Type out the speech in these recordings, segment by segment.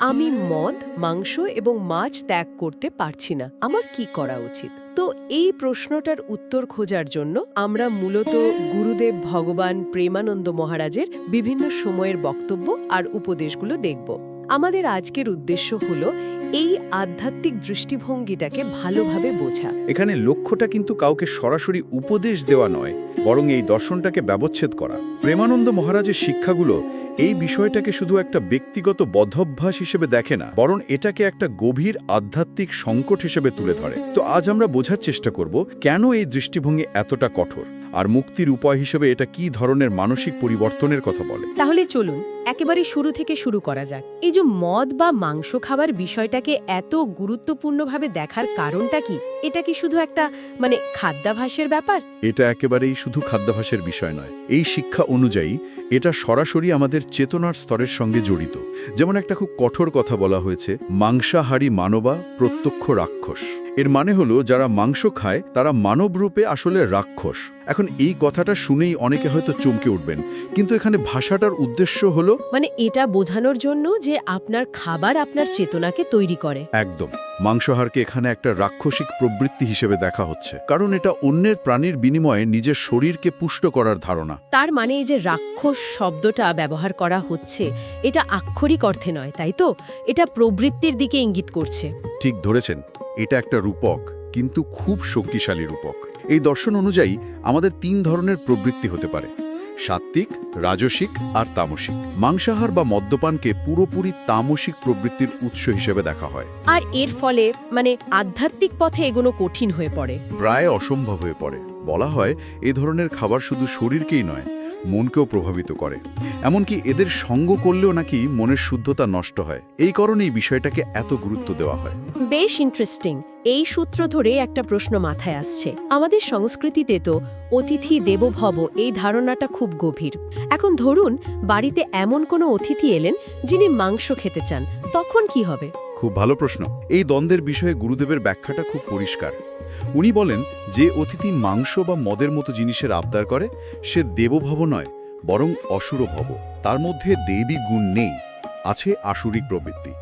আমি মদ, মাংস এবং মাছ ত্যাগ করতে পারছি না, আমার কি করা উচিত? তো এই প্রশ্নটার উত্তর খোঁজার জন্য আমরা মূলত গুরুদেব ভগবান প্রেমানন্দ মহারাজের বিভিন্ন সময়ের বক্তব্য আর উপদেশগুলো দেখব। আমাদের আজকের উদ্দেশ্য হলো এই আধ্যাত্মিক দৃষ্টিভঙ্গিটাকে ভালোভাবে বোঝা। এখানে লক্ষ্যটা কিন্তু কাউকে সরাসরি উপদেশ দেওয়া নয়, বরং এই দর্শনটাকে ব্যবচ্ছেদ করা। প্রেমানন্দ মহারাজের শিক্ষাগুলো এই বিষয়টাকে শুধু একটা ব্যক্তিগত বদ্ধভ্যাস হিসেবে দেখে না, বরং এটাকে একটা গভীর আধ্যাত্মিক সংকট হিসেবে তুলে ধরে। তো আজ আমরা বোঝার চেষ্টা করব কেন এই দৃষ্টিভঙ্গি এতটা কঠোর, আর মুক্তির উপায় হিসেবে এটা কি ধরনের মানসিক পরিবর্তনের কথা বলে। তাহলে চলুন একেবারে শুরু থেকে শুরু করা যাক। এই যে মদ বা মাংস খাবার বিষয়টাকে এত গুরুত্বপূর্ণভাবে দেখার কারণটা কি? এটা কি শুধু একটা খাদ্যাভ্যাসের ব্যাপার? এটা একেবারেই শুধু খাদ্যাভ্যাসের বিষয় নয়। এই শিক্ষা অনুযায়ী এটা সরাসরি আমাদের চেতনার স্তরের সঙ্গে জড়িত। যেমন একটা খুব কঠোর কথা বলা হয়েছে, মাংসাহারী মানবা প্রত্যক্ষ রাক্ষস। এর মানে হলো যারা মাংস খায় তারা মানব রূপে আসলে রাক্ষস। এখন এই কথাটা শুনেই অনেকে হয়তো চমকে উঠবেন, কিন্তু এখানে ভাষাটার উদ্দেশ্য হলো এটা বোঝানোর জন্য যে আপনার খাবার আপনার চেতনাকে তৈরি করে। একদম। মাংসাহারকে এখানে একটা রাক্ষসিক প্রবৃত্তি হিসেবে দেখা হচ্ছে, কারণ এটা অন্যের প্রাণীর বিনিময়ে নিজের শরীরকে পুষ্ট করার ধারণা। তার মানে এই যে রাক্ষস শব্দটা ব্যবহার করা হচ্ছে, এটা আক্ষরিক অর্থে নয়, তাই তো? এটা প্রবৃত্তির দিকে ইঙ্গিত করছে। ঠিক ধরেছেন, এটা একটা রূপক, কিন্তু খুব শক্তিশালী রূপক। এই দর্শন অনুযায়ী আমাদের 3 ধরনের প্রবৃত্তি হতে পারে: সাত্ত্বিক, রাজসিক আর তামসিক। মাংসাহার বা মদ্যপানকে পুরোপুরি তামসিক প্রবৃত্তির উৎস হিসেবে দেখা হয়। আর এর ফলে আধ্যাত্মিক পথে এগোনো কঠিন হয়ে পড়ে, প্রায় অসম্ভব হয়ে পড়ে। বলা হয় এই ধরনের খাবার শুধু শরীরকেই নয়, মনকেও প্রভাবিত করে। এমনকি এদের সঙ্গ করলেও নাকি মনের শুদ্ধতা নষ্ট হয়। এই কারণেই বিষয়টাকে এত গুরুত্ব দেওয়া হয়। বেশ ইন্টারেস্টিং। এই সূত্র ধরে একটা প্রশ্ন মাথায় আসছে। আমাদের সংস্কৃতিতে তো অতিথি দেবো ভব, এই ধারণাটা খুব গভীর। এখন ধরুন বাড়িতে এমন কোনো অতিথি এলেন যিনি মাংস খেতে চান, তখন কি হবে? খুব ভালো প্রশ্ন। এই দ্বন্দ্বের বিষয়ে গুরুদেবের ব্যাখ্যাটা খুব পরিষ্কার। উনি বলেন, যে অতিথি মাংস বা মদের মতো জিনিসের আবদার করে সে দেবভব নয়, বরং অসুরভব। তার মধ্যে দেবী গুণ নেই, আছে আসুরিক প্রবৃত্তি।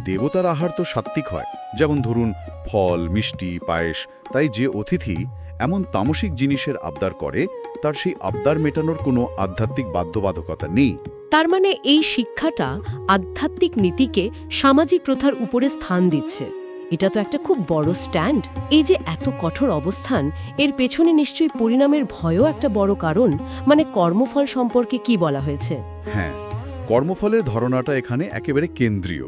দেবতার আহার তো সাত্ত্বিক হয়, যেমন ধরুন ফল, মিষ্টি, পায়েস। তাই যে অতিথি এমন তামসিক জিনিসের আবদার করে, তার সেই আবদার মেটানোর কোনো আধ্যাত্মিক বাধ্যবাধকতা নেই। তার মানে এই শিক্ষাটা আধ্যাত্মিক নীতিকে সামাজিক প্রথার উপরে স্থান দিচ্ছে। এটা তো একটা খুব বড় স্ট্যান্ড। এই যে এত কঠোর অবস্থান, এর পেছনে নিশ্চয়ই পরিণামের ভয়ও একটা বড় কারণ। কর্মফল সম্পর্কে কি বলা হয়েছে? হ্যাঁ, কর্মফলের ধারণাটা এখানে একেবারে কেন্দ্রীয়।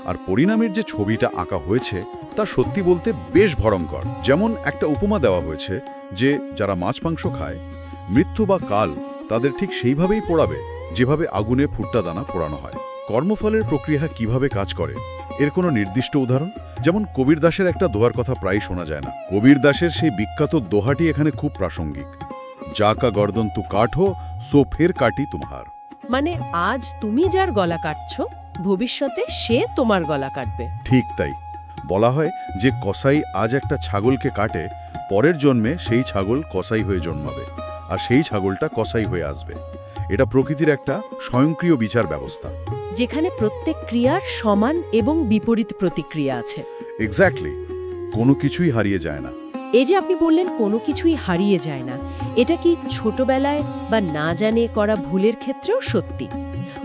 আর পরিণামের যে ছবিটা আঁকা হয়েছে তা সত্যি বলতে বেশ ভয়ঙ্কর। যেমন একটা উপমা দেওয়া হয়েছে যে যারা মাছ মাংস খায়, মৃত্যু বা কাল তাদের ঠিক সেইভাবেই পোড়াবে যেভাবে আগুনে ফুট্টা দানা পোড়ানো হয়। কর্মফলের প্রক্রিয়া কিভাবে কাজ করে এর কোনো নির্দিষ্ট উদাহরণ, যেমন কবির দাসের একটা দোহার কথা প্রায় শোনা যায় না? কবির দাসের সেই বিখ্যাত দোহাটি এখানে খুব প্রাসঙ্গিক। যা কা গর্দন তু কাঠো, সো ফের কাটি তুমহার। আজ তুমি যার গলা কাটছো, ভবিষ্যতে সে তোমার গলা কাটবে। ঠিক তাই। বলা হয় যে কসাই আজ একটা ছাগলকে কাটে, পরের জন্মে সেই ছাগল কসাই হয়ে জন্মাবে, আর সেই ছাগলটা কসাই হয়ে আসবে। এটা প্রকৃতির একটা স্বয়ংক্রিয় বিচার ব্যবস্থা, যেখানে প্রত্যেক ক্রিয়ার সমান এবং বিপরীত প্রতিক্রিয়া আছে। এক্স্যাক্টলি। কোনো কিছুই হারিয়ে যায় না। এই যে আপনি বললেন কোনো কিছুই হারিয়ে যায় না, এটা কি ছোটবেলায় বা না জানে করা ভুলের ক্ষেত্রেও সত্যি?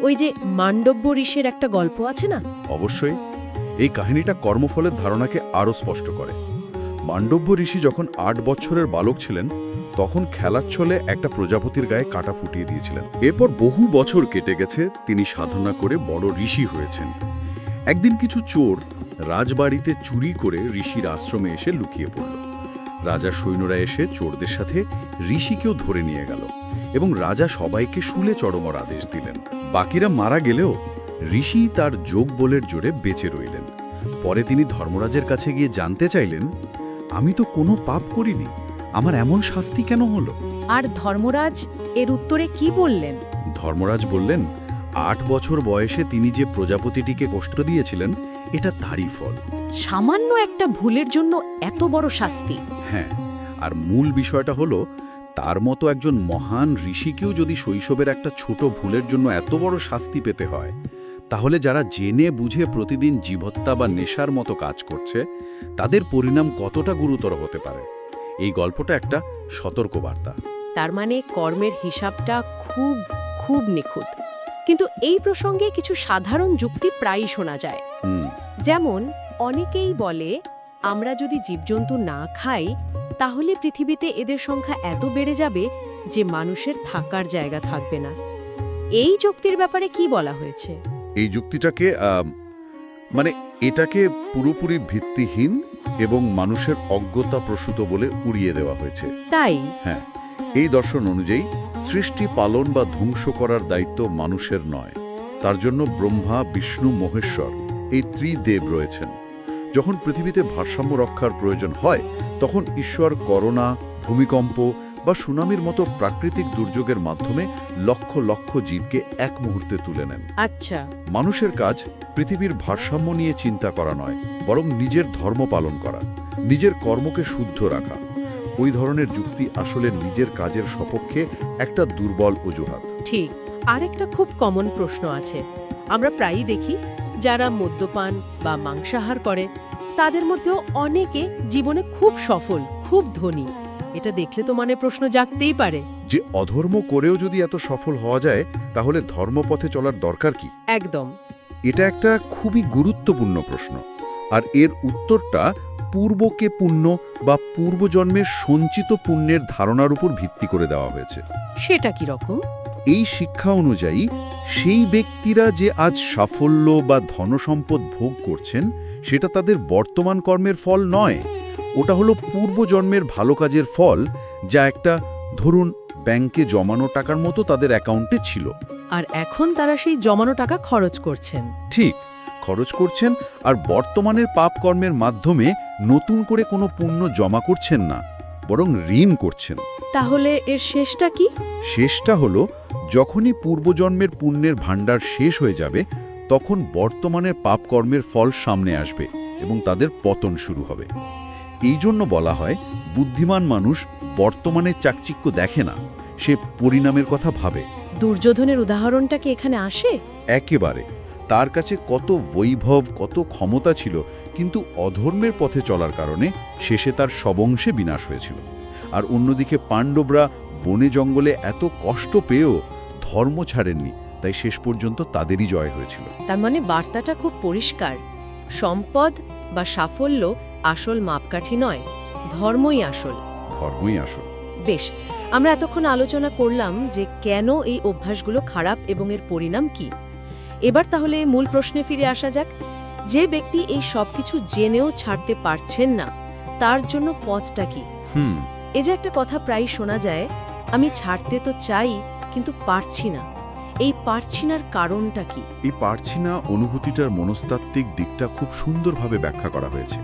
ওই যে মান্ডব্য ঋষির একটা গল্প আছে না? অবশ্যই। এই কাহিনীটা কর্মফলের ধারণাকে আরও স্পষ্ট করে। মান্ডব্য ঋষি যখন 8 বছরের বালক ছিলেন, তখন খেলার ছলে একটা প্রজাপতির গায়ে কাঁটা ফুটিয়ে দিয়েছিলেন। এরপর বহু বছর কেটে গেছে, তিনি সাধনা করে বড় ঋষি হয়েছেন। একদিন কিছু চোর রাজবাড়িতে চুরি করে ঋষির আশ্রমে এসে লুকিয়ে পড়ল। রাজার সৈন্যরা এসে চোরদের সাথে ঋষিকেও ধরে নিয়ে গেল এবং রাজা সবাইকে শুলে চড়মার আদেশ দিলেন। বাকিরা মারা গেলেও ঋষি তার যোগ বলের জোরে বেঁচে রইলেন। পরে তিনি ধর্মরাজের কাছে গিয়ে জানতে চাইলেন, আমি তো কোনো পাপ করিনি, আমার এমন শাস্তি কেন হলো? আর ধর্মরাজ এর উত্তরে কি বললেন? ধর্মরাজ বললেন, 8 বছর বয়সে তিনি যে প্রজাপতিটিকে কষ্ট দিয়েছিলেন, এটা তারই ফল। সামান্য একটা ভুলের জন্য এত বড় শাস্তি? হ্যাঁ, আর মূল বিষয়টা হলো, তার মতো একজন মহান ঋষিকেও যদি শৈশবের একটা ছোট ভুলের জন্য এত বড় শাস্তি পেতে হয়, তাহলে যারা জেনে বুঝে প্রতিদিন জীবহত্যা বা নেশার মতো কাজ করছে তাদের পরিণাম কতটা গুরুতর হতে পারে এই গল্পটা একটা সতর্কবার্তা। তার মানে কর্মের হিসাবটা খুব খুব নিখুঁত। কিন্তু এই প্রসঙ্গে কিছু সাধারণ যুক্তি প্রায়ই শোনা যায়। যেমন অনেকেই বলে, আমরা যদি জীবজন্তু না খাই তাহলে পৃথিবীতে এদের সংখ্যা এত বেড়ে যাবে যে মানুষের থাকার জায়গা থাকবে না। এই যুক্তির ব্যাপারে কি বলা হয়েছে? এই যুক্তিটাকে এটাকে পুরোপুরি ভিত্তিহীন এবং মানুষের অজ্ঞতাপ্রসূত বলে উড়িয়ে দেওয়া হয়েছে। তাই? হ্যাঁ, এই দর্শন অনুযায়ী সৃষ্টি পালন বা ধ্বংস করার দায়িত্ব মানুষের নয়। তার জন্য ব্রহ্মা, বিষ্ণু, মহেশ্বর এই ত্রিদেব রয়েছেন। যখন পৃথিবীতে ভারসাম্য রক্ষার প্রয়োজন হয় তখন ঈশ্বর করোনা, ভূমিকম্প বা সুনামির মতো প্রাকৃতিক দুর্যোগের মাধ্যমে লক্ষ লক্ষ জীবকে এক মুহূর্তে তুলে নেন। আচ্ছা। মানুষের কাজ পৃথিবীর ভারসাম্য নিয়ে চিন্তা করা নয়, বরং নিজের ধর্ম পালন করা, নিজের কর্মকে শুদ্ধ রাখা। ওই ধরনের যুক্তি আসলে নিজের কাজের সপক্ষে একটা দুর্বল অজুহাত। ঠিক। আরেকটা খুব কমন প্রশ্ন আছে। আমরা প্রায়ই দেখি যারা মদ্যপান বা মাংসাহার করে তাদের মধ্যেও অনেকে জীবনে খুব সফল, খুব ধনী। এটা দেখলে তো প্রশ্ন জাগতেই পারে যে অধর্ম করেও যদি এত সফল হওয়া যায় তাহলে ধর্মপথে চলার দরকার কি? একদম। এটা একটা খুবই গুরুত্বপূর্ণ প্রশ্ন, আর এর উত্তরটা পূর্বকে পুণ্য বা পূর্বজন্মের সঞ্চিত পুণ্যের ধারণার উপর ভিত্তি করে দেওয়া হয়েছে। সেটা কি রকম? এই শিক্ষা অনুযায়ী সেই ব্যক্তিরা যে আজ সাফল্য বা ধনসম্পদ ভোগ করছেন সেটা তাদের বর্তমান কর্মের ফল নয়, ওটা হলো পূর্বজন্মের ভালো কাজের ফল, যা একটা ধরুন ব্যাংকে জমানো টাকার মতো তাদের অ্যাকাউন্টে ছিল। আর এখন তারা সেই জমানো টাকা খরচ করছেন। ঠিক, খরচ করছেন, আর বর্তমানের পাপ কর্মের মাধ্যমে নতুন করে কোনো পুণ্য জমা করছেন না, বরং ঋণ করছেন। তাহলে এর শেষটা কি? শেষটা হলো যখনই পূর্বজন্মের পুণ্যের ভাণ্ডার শেষ হয়ে যাবে তখন বর্তমানের পাপ কর্মের ফল সামনে আসবে এবং তাদের পতন শুরু হবে। এই জন্য বলা হয় বুদ্ধিমান মানুষ বর্তমানে চাকচিক্য দেখে না, সে পরিণামের কথা ভাবে। দুর্যোধনের উদাহরণটা কি এখানে আসে? একেবারে। তার কাছে কত বৈভব, কত ক্ষমতা ছিল, কিন্তু অধর্মের পথে চলার কারণে শেষে তার সবংশে বিনাশ হয়েছিল। আর অন্যদিকে পাণ্ডবরা বনে জঙ্গলে এত কষ্ট পেয়েও ধর্ম ছাড়েননি, তাই শেষ পর্যন্ত তাদেরই জয় হয়েছিল। তার মানে বার্তাটা খুব পরিষ্কার। সম্পদ বা সাফল্য আসল মাপকাঠি নয়, ধর্মই আসল। ধর্মই আসল। বেশ, আমরা এতক্ষণ আলোচনা করলাম যে কেন এই অভ্যাসগুলো খারাপ এবং এর পরিণাম কি। এবার তাহলে মূল প্রশ্নে ফিরে আসা যাক। যে ব্যক্তি এই সবকিছু জেনেও ছাড়তে পারছেন না, তার জন্য পথটা কি? এ যে একটা কথা প্রায় শোনা যায়, আমি ছাড়তে তো চাই কিন্তু পারছি না। এই পারছি নার কারণটা কি? এই পারছি না অনুভূতিটার মনস্তাত্ত্বিক দিকটা খুব সুন্দরভাবে ব্যাখ্যা করা হয়েছে।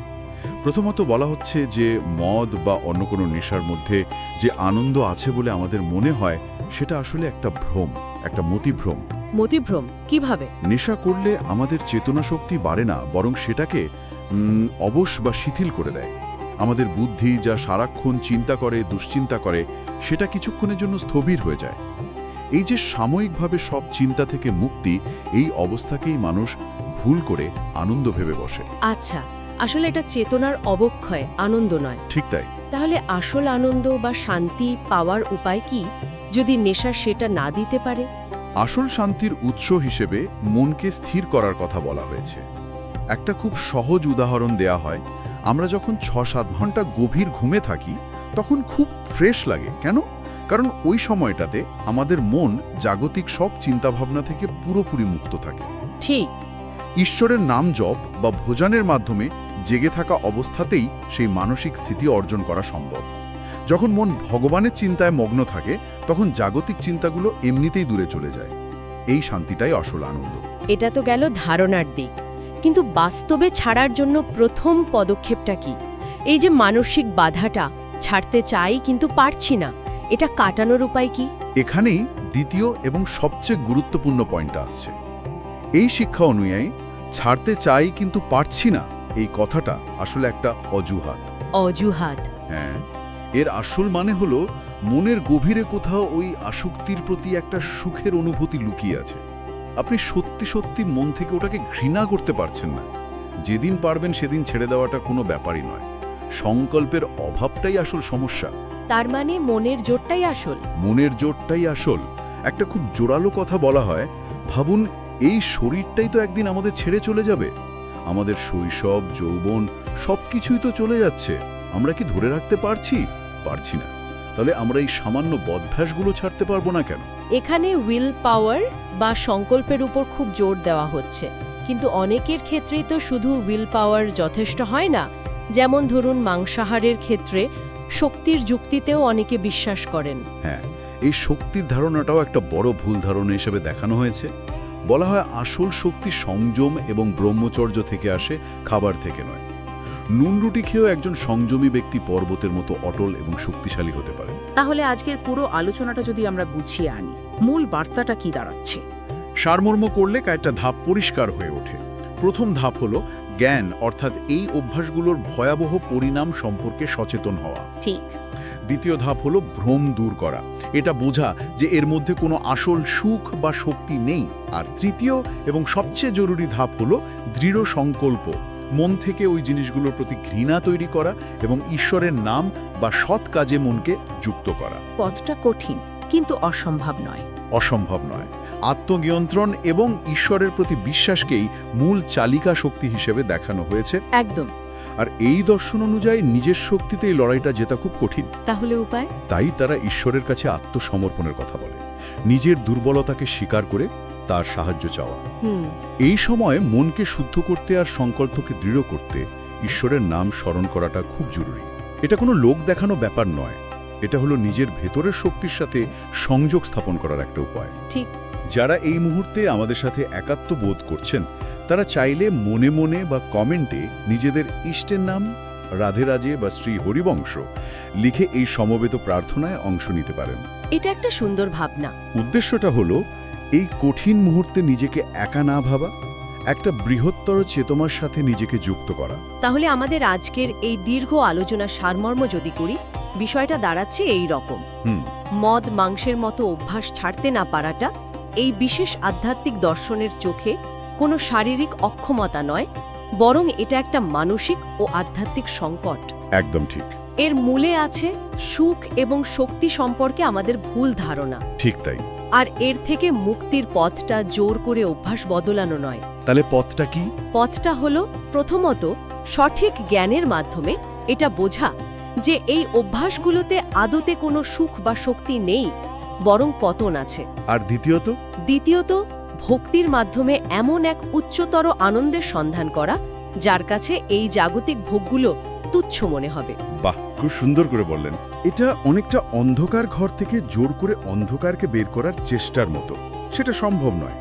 প্রথমত বলা হচ্ছে যে মদ বা অন্য কোনো নেশার মধ্যে যে আনন্দ আছে বলে আমাদের মনে হয় সেটা আসলে একটা ভ্রম, একটা মতিভ্রম। মতিভ্রম কিভাবে? নেশা করলে আমাদের চেতনা শক্তি বাড়ে না, বরং সেটাকে অবশ বা শিথিল করে দেয়। আমাদের বুদ্ধি যা সারাক্ষণ চিন্তা করে, দুশ্চিন্তা করে, সেটা কিছুক্ষণের জন্য স্থবির হয়ে যায়। এই যে সাময়িকভাবে সব চিন্তা থেকে মুক্তি, এই অবস্থাকেই মানুষ ভুল করে আনন্দ ভেবে বসে। আচ্ছা, আসলে এটা চেতনার অবক্ষয়, আনন্দ নয়। ঠিক তাই। তাহলে আসল আনন্দ বা শান্তি পাওয়ার উপায় কি যদি নেশা সেটা না দিতে পারে? আসল শান্তির উৎস হিসেবে মনকে স্থির করার কথা বলা হয়েছে। একটা খুব সহজ উদাহরণ দেয়া হয়, আমরা যখন ৬-৭ ঘন্টা গভীর ঘুমে থাকি তখন খুব ফ্রেশ লাগে। কেন? কারণ ওই সময়টাতে আমাদের মন জাগতিক সব চিন্তাভাবনা থেকে পুরোপুরি মুক্ত থাকে। ঠিক। ঈশ্বরের নাম জপ বা ভোজনের মাধ্যমে জেগে থাকা অবস্থাতেই সেই মানসিক স্থিতি অর্জন করা সম্ভব। যখন মন ভগবানের চিন্তায় মগ্ন থাকে তখন জাগতিক চিন্তাগুলো এমনিতেই দূরে চলে যায়। এই শান্তিটাই আসল আনন্দ। এটা তো গেল ধারণার দিক, কিন্তু বাস্তবে ছাড়ার জন্য প্রথম পদক্ষেপটা কি? এই যে মানসিক বাধাটা, ছাড়তে চাই কিন্তু পারছি না, এটা কাটানোর উপায় কি? এখানেই দ্বিতীয় এবং সবচেয়ে গুরুত্বপূর্ণ পয়েন্টটা আসছে। এই শিক্ষা অনুযায়ী ছাড়তে চাই কিন্তু পারছি না এই কথাটা আসলে একটা অজুহাত। অজুহাত? হ্যাঁ, এর আসল মানে হলো মনের গভীরে কোথাও ওই আসক্তির প্রতি একটা সুখের অনুভূতি লুকিয়ে আছে। আপনি সত্যি সত্যি মন থেকে ওটাকে ঘৃণা করতে পারছেন না। যেদিন পারবেন সেদিন ছেড়ে দেওয়াটা কোনো ব্যাপারই নয়। সংকল্পের অভাবটাই আসল সমস্যা। তার মানে মনের জোরটাই আসল। মনের জোরটাই আসল। একটা খুব জোরালো কথা বলা হয়, ভাবুন এই শরীরটাই তো একদিন আমাদের ছেড়ে চলে যাবে। আমাদের শৈশব, যৌবন সবকিছুই তো চলে যাচ্ছে। আমরা কি ধরে রাখতে পারছি? পারছি না। তাহলে আমরা এই সামান্য বদভ্যাসগুলো ছাড়তে পারবো না কেন? এখানে উইল পাওয়ার বা সংকল্পের উপর খুব জোর দেওয়া হচ্ছে, কিন্তু অনেকের ক্ষেত্রেই তো শুধু উইল পাওয়ার যথেষ্ট হয় না। যেমন ধরুন মাংসাহারের ক্ষেত্রে শক্তির যুক্তিতেও অনেকে বিশ্বাস করেন। হ্যাঁ, এই শক্তির ধারণাটাও একটা বড় ভুল ধারণা হিসেবে দেখানো হয়েছে। বলা হয় আসল শক্তি সংযম এবং ব্রহ্মচর্য থেকে আসে, খাবার থেকে নয়। নুন রুটি খেয়েও একজন সংযমী ব্যক্তি পর্বতের মতো অটল এবং শক্তিশালী হতে পারে। তাহলে আজকের পুরো আলোচনাটা যদি আমরা গুছিয়ে আনি, মূল বার্তাটা কি দাঁড়াচ্ছে? সারমর্ম করলে কয়েকটা ধাপ পরিষ্কার হয়ে ওঠে। প্রথম ধাপ হলো জ্ঞান, অর্থাৎ এই অভ্যাসগুলোর ভয়াবহ পরিণাম সম্পর্কে সচেতন হওয়া। ঠিক। দ্বিতীয় ধাপ হলো ভ্রম দূর করা, এটা বোঝা যে এর মধ্যে কোনো আসল সুখ বা শক্তি নেই। আর তৃতীয় এবং সবচেয়ে জরুরি ধাপ হলো দৃঢ় সংকল্প, মন থেকে ওই জিনিসগুলোর প্রতি ঘৃণা তৈরি করা এবং ঈশ্বরের নাম বা সৎ কাজে মনকে যুক্ত করা। পথটা কঠিন, কিন্তু অসম্ভব নয়। অসম্ভব নয়। আত্মনিয়ন্ত্রণ এবং ঈশ্বরের প্রতি বিশ্বাসকেই মূল চালিকা শক্তি হিসেবে দেখানো হয়েছে। একদম। আর এই দর্শন অনুযায়ী নিজের শক্তিতে এই লড়াইটা জেতা খুব কঠিন। তাহলে উপায়? তাই তারা ঈশ্বরের কাছে আত্মসমর্পণের কথা বলে, নিজের দুর্বলতাকে স্বীকার করে তার সাহায্য চাওয়া। এই সময় মনকে শুদ্ধ করতে আর সংকল্পকে দৃঢ় করতে ঈশ্বরের নাম স্মরণ করাটা খুব জরুরি। এটা কোনো লোক দেখানো ব্যাপার নয়, এটা হলো নিজের ভেতরের শক্তির সাথে সংযোগ স্থাপন করার একটা উপায়। ঠিক। যারা এই মুহূর্তে আমাদের সাথে একাত্ম বোধ করছেন, তারা চাইলে মনে মনে বা কমেন্টে নিজেদের ইষ্টের নাম, রাধে রাজে বা শ্রী হরিবংশ লিখে এই সমবেত প্রার্থনায় অংশ নিতে পারেন। এটা একটা সুন্দর ভাবনা। উদ্দেশ্যটা হলো এই কঠিন মুহূর্তে নিজেকে একা না ভাবা, একটা বৃহত্তর চেতনার সাথে নিজেকে যুক্ত করা। তাহলে আমাদের আজকের এই দীর্ঘ আলোচনার সারমর্ম যদি করি, বিষয়টা দাঁড়াচ্ছে এই রকম। মদ মাংসের মতো অভ্যাস ছাড়তে না পারাটা এই বিশেষ আধ্যাত্মিক দর্শনের চোখে কোনো শারীরিক অক্ষমতা নয়, বরং এটা একটা মানসিক ও আধ্যাত্মিক সংকট। একদম ঠিক। এর মূলে আছে সুখ এবং শক্তি সম্পর্কে আমাদের ভুল ধারণা। ঠিক তাই। আর এর থেকে মুক্তির পথটা জোর করে অভ্যাস বদলানো নয়। তাহলে পথটা কি? পথটা হলো প্রথমত সঠিক জ্ঞানের মাধ্যমে এটা বোঝা যে এই অভ্যাসগুলোতে আদতে কোনো সুখ বা শক্তি নেই, বরং পতন আছে। আর দ্বিতীয়ত ভক্তির মাধ্যমে এমন এক উচ্চতর আনন্দের সন্ধান করা যার কাছে এই জাগতিক ভোগগুলো তুচ্ছ মনে হবে। বাহ, খুব সুন্দর করে বললেন। এটা অনেকটা অন্ধকার ঘর থেকে জোর করে অন্ধকারকে বের করার চেষ্টার মতো। সেটা সম্ভব নয়,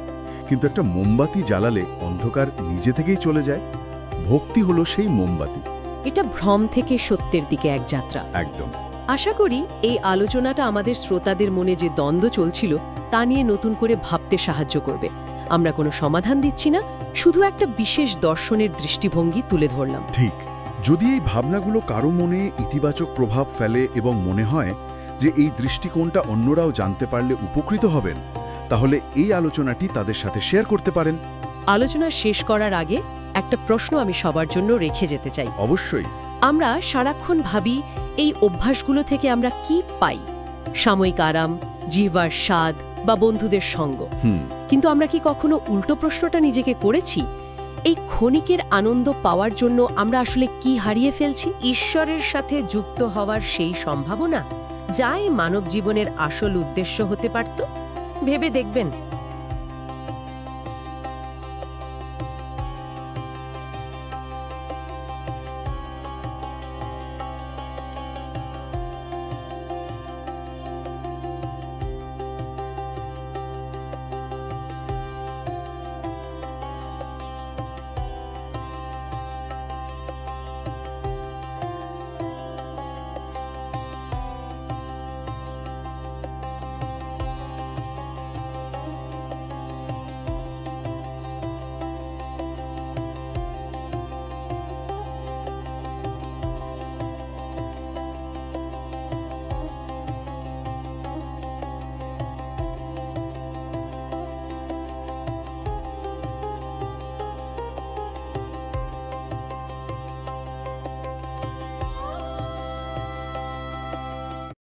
কিন্তু একটা মোমবাতি জ্বালালে অন্ধকার নিজে থেকেই চলে যায়। ভক্তি হলো সেই মোমবাতি। এটা ভ্রম থেকে সত্যের দিকে এক যাত্রা। একদম। আশা করি এই আলোচনাটা আমাদের শ্রোতাদের মনে যে দ্বন্দ্ব চলছিল তা নিয়ে নতুন করে ভাবতে সাহায্য করবে। আমরা কোনো সমাধান দিচ্ছি না, শুধু একটা বিশেষ দর্শনের দৃষ্টিভঙ্গি তুলে ধরলাম। ঠিক। যদি এই ভাবনাগুলো কারো মনে ইতিবাচক প্রভাব ফেলে এবং মনে হয় যে এই দৃষ্টিকোণটা অন্যরাও জানতে পারলে উপকৃত হবেন, তাহলে এই আলোচনাটি তাদের সাথে শেয়ার করতে পারেন। আলোচনা শেষ করার আগে একটা প্রশ্ন আমি সবার জন্য রেখে যেতে চাই। অবশ্যই। আমরা সারাক্ষণ ভাবি এই অভ্যাসগুলো থেকে আমরা কি পাই, সাময়িক আরাম, জিহ্বার স্বাদ বা বন্ধুদের সঙ্গ। কিন্তু আমরা কি কখনো উল্টো প্রশ্নটা নিজেকে করেছি? এই ক্ষণিকের আনন্দ পাওয়ার জন্য আমরা আসলে কি হারিয়ে ফেলছি? ঈশ্বরের সাথে যুক্ত হওয়ার সেই সম্ভাবনা, যা এই মানব জীবনের আসল উদ্দেশ্য হতে পারত? ভেবে দেখবেন।